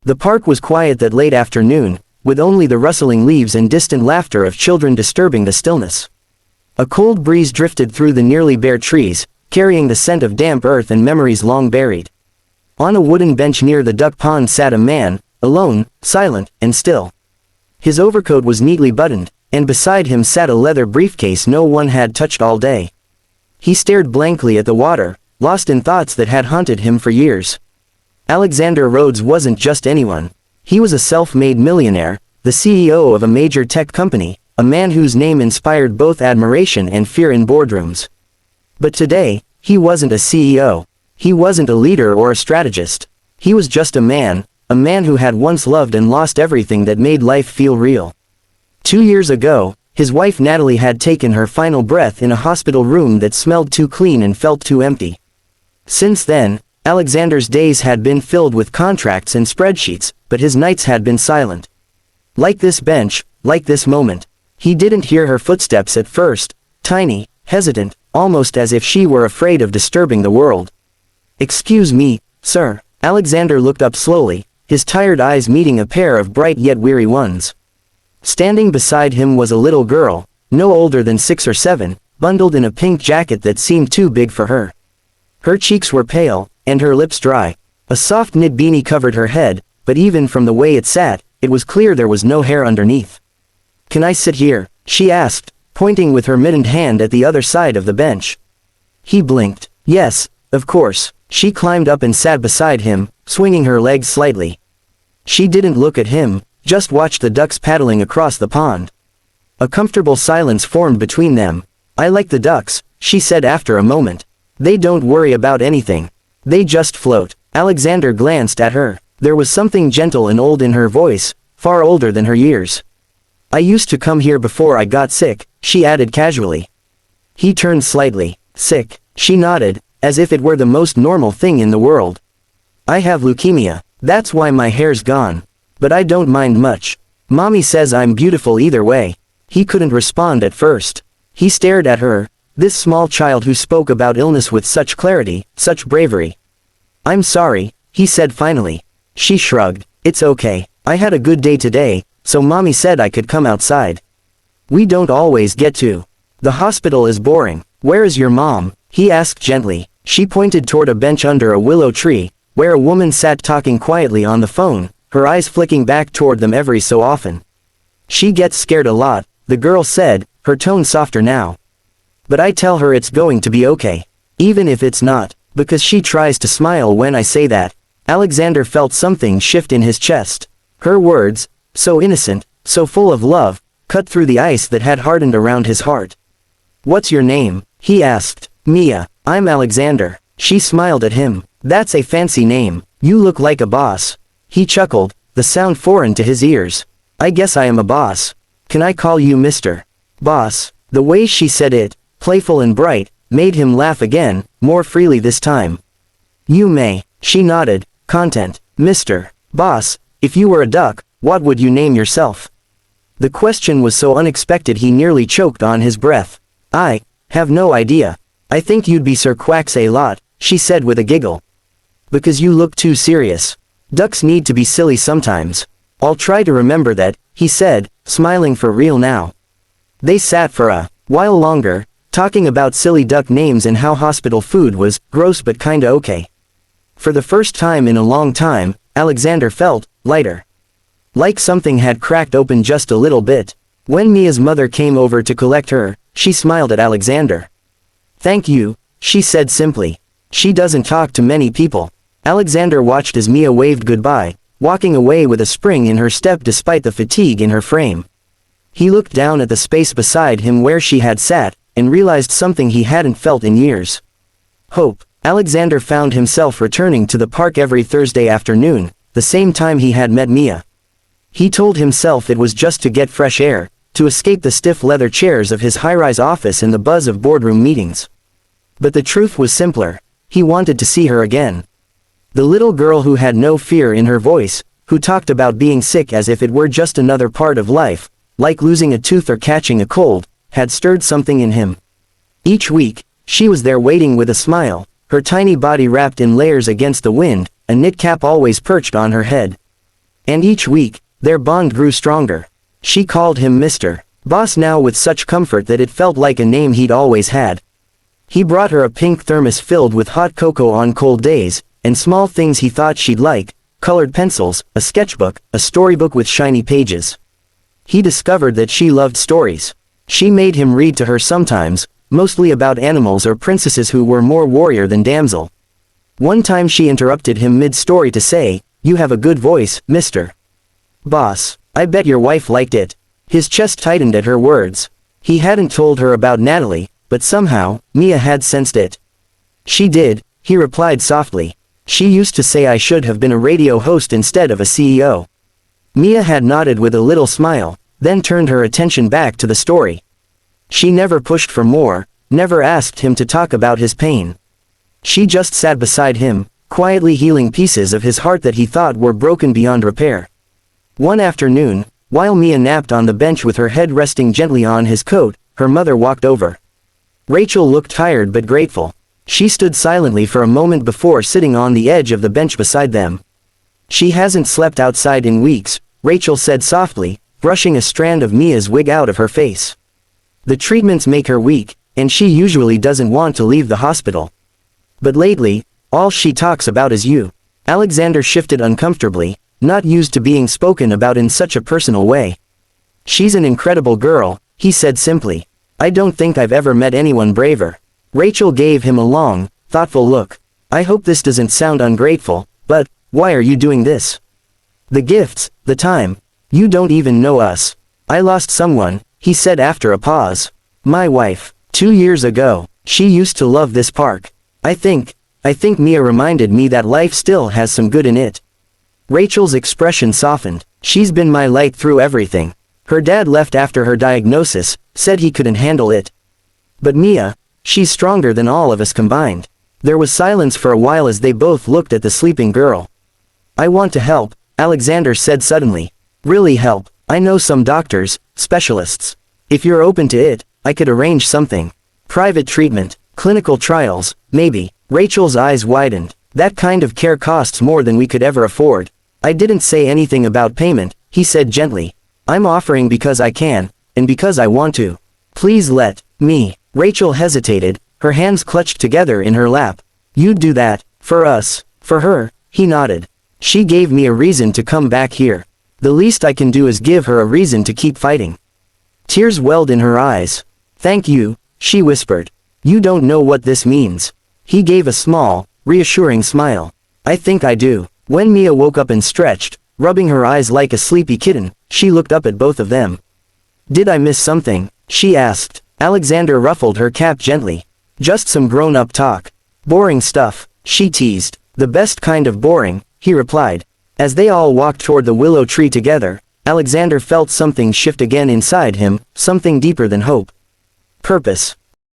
The park was quiet that late afternoon, with only the rustling leaves and distant laughter of children disturbing the stillness. A cold breeze drifted through the nearly bare trees, carrying the scent of damp earth and memories long buried. On a wooden bench near the duck pond sat a man, alone, silent, and still. His overcoat was neatly buttoned, and beside him sat a leather briefcase no one had touched all day. He stared blankly at the water, lost in thoughts that had haunted him for years. Alexander Rhodes wasn't just anyone. He was a self-made millionaire, the CEO of a major tech company, a man whose name inspired both admiration and fear in boardrooms. But today, he wasn't a CEO. He wasn't a leader or a strategist. He was just a man who had once loved and lost everything that made life feel real. 2 years ago, his wife Natalie had taken her final breath in a hospital room that smelled too clean and felt too empty. Since then, Alexander's days had been filled with contracts and spreadsheets, but his nights had been silent. Like this bench, like this moment. He didn't hear her footsteps at first, tiny, hesitant, almost as if she were afraid of disturbing the world. "Excuse me, sir." Alexander looked up slowly, his tired eyes meeting a pair of bright yet weary ones. Standing beside him was a little girl, no older than 6 or 7, bundled in a pink jacket that seemed too big for her. Her cheeks were pale, and her lips dry. A soft knit beanie covered her head, but even from the way it sat, it was clear there was no hair underneath. "Can I sit here?" she asked, pointing with her mittened hand at the other side of the bench. He blinked. "Yes, of course." She climbed up and sat beside him, swinging her legs slightly. She didn't look at him, just watched the ducks paddling across the pond. A comfortable silence formed between them. "I like the ducks," she said after a moment. "They don't worry about anything. They just float." Alexander glanced at her. There was something gentle and old in her voice, far older than her years. "I used to come here before I got sick," she added casually. He turned slightly. "Sick?" She nodded, as if it were the most normal thing in the world. "I have leukemia. That's why my hair's gone. But I don't mind much. Mommy says I'm beautiful either way." He couldn't respond at first. He stared at her, this small child who spoke about illness with such clarity, such bravery. "I'm sorry," he said finally. She shrugged. "It's okay. I had a good day today, so Mommy said I could come outside. We don't always get to. The hospital is boring." "Where is your mom?" he asked gently. She pointed toward a bench under a willow tree, where a woman sat talking quietly on the phone, her eyes flicking back toward them every so often. "She gets scared a lot," the girl said, her tone softer now. "But I tell her it's going to be okay. Even if it's not, because she tries to smile when I say that." Alexander felt something shift in his chest. Her words, so innocent, so full of love, cut through the ice that had hardened around his heart. "What's your name?" he asked. "Mia. I'm Alexander." She smiled at him. "That's a fancy name. You look like a boss." He chuckled, the sound foreign to his ears. "I guess I am a boss. Can I call you Mr. Boss?" The way she said it, playful and bright, made him laugh again, more freely this time. "You may." She nodded, content. "Mr. Boss, if you were a duck, what would you name yourself?" The question was so unexpected he nearly choked on his breath. "I have no idea. I think you'd be Sir Quack-a-lot," she said with a giggle. "Because you look too serious. Ducks need to be silly sometimes." "I'll try to remember that," he said, smiling for real now. They sat for a while longer, talking about silly duck names and how hospital food was gross but kinda okay. For the first time in a long time, Alexander felt lighter. Like something had cracked open just a little bit. When Mia's mother came over to collect her, she smiled at Alexander. "Thank you," she said simply. She doesn't talk to many people. Alexander watched as Mia waved goodbye, walking away with a spring in her step despite the fatigue in her frame. He looked down at the space beside him where she had sat, and realized something he hadn't felt in years. Hope. Alexander found himself returning to the park every Thursday afternoon, the same time he had met Mia. He told himself it was just to get fresh air, to escape the stiff leather chairs of his high-rise office and the buzz of boardroom meetings. But the truth was simpler. He wanted to see her again. The little girl who had no fear in her voice, who talked about being sick as if it were just another part of life, like losing a tooth or catching a cold, had stirred something in him. Each week, she was there waiting with a smile, her tiny body wrapped in layers against the wind, a knit cap always perched on her head. And each week, their bond grew stronger. She called him Mr. Boss now with such comfort that it felt like a name he'd always had. He brought her a pink thermos filled with hot cocoa on cold days, and small things he thought she'd like, colored pencils, a sketchbook, a storybook with shiny pages. He discovered that she loved stories. She made him read to her sometimes, mostly about animals or princesses who were more warrior than damsel. One time she interrupted him mid-story to say, "You have a good voice, Mr. Boss. I bet your wife liked it." His chest tightened at her words. He hadn't told her about Natalie, but somehow, Mia had sensed it. "She did," he replied softly. "She used to say I should have been a radio host instead of a CEO." Mia had nodded with a little smile, then turned her attention back to the story. She never pushed for more, never asked him to talk about his pain. She just sat beside him, quietly healing pieces of his heart that he thought were broken beyond repair. One afternoon, while Mia napped on the bench with her head resting gently on his coat, her mother walked over. Rachel looked tired but grateful. She stood silently for a moment before sitting on the edge of the bench beside them. "She hasn't slept outside in weeks," Rachel said softly, brushing a strand of Mia's wig out of her face. "The treatments make her weak, and she usually doesn't want to leave the hospital. But lately, all she talks about is you." Alexander shifted uncomfortably, not used to being spoken about in such a personal way. "She's an incredible girl," he said simply. "I don't think I've ever met anyone braver." Rachel gave him a long, thoughtful look. "I hope this doesn't sound ungrateful, but, why are you doing this?" "The gifts, the time. You don't even know us." "I lost someone," he said after a pause. "My wife. 2 years ago. She used to love this park. I think Mia reminded me that life still has some good in it." Rachel's expression softened. "She's been my light through everything. Her dad left after her diagnosis, said he couldn't handle it. But Mia, she's stronger than all of us combined." There was silence for a while as they both looked at the sleeping girl. "I want to help," Alexander said suddenly. "Really help. I know some doctors, specialists. If you're open to it, I could arrange something. Private treatment, clinical trials, maybe." Rachel's eyes widened. "That kind of care costs more than we could ever afford." "I didn't say anything about payment," he said gently. "I'm offering because I can, and because I want to. Please let me." Rachel hesitated, her hands clutched together in her lap. "You'd do that, for us, for her," he nodded. "She gave me a reason to come back here. The least I can do is give her a reason to keep fighting." Tears welled in her eyes. "Thank you," she whispered. "You don't know what this means." He gave a small, reassuring smile. "I think I do." When Mia woke up and stretched, rubbing her eyes like a sleepy kitten, she looked up at both of them. "Did I miss something?" she asked. Alexander ruffled her cap gently. "Just some grown-up talk. Boring stuff," she teased. "The best kind of boring," he replied. As they all walked toward the willow tree together, Alexander felt something shift again inside him, something deeper than hope. Purpose.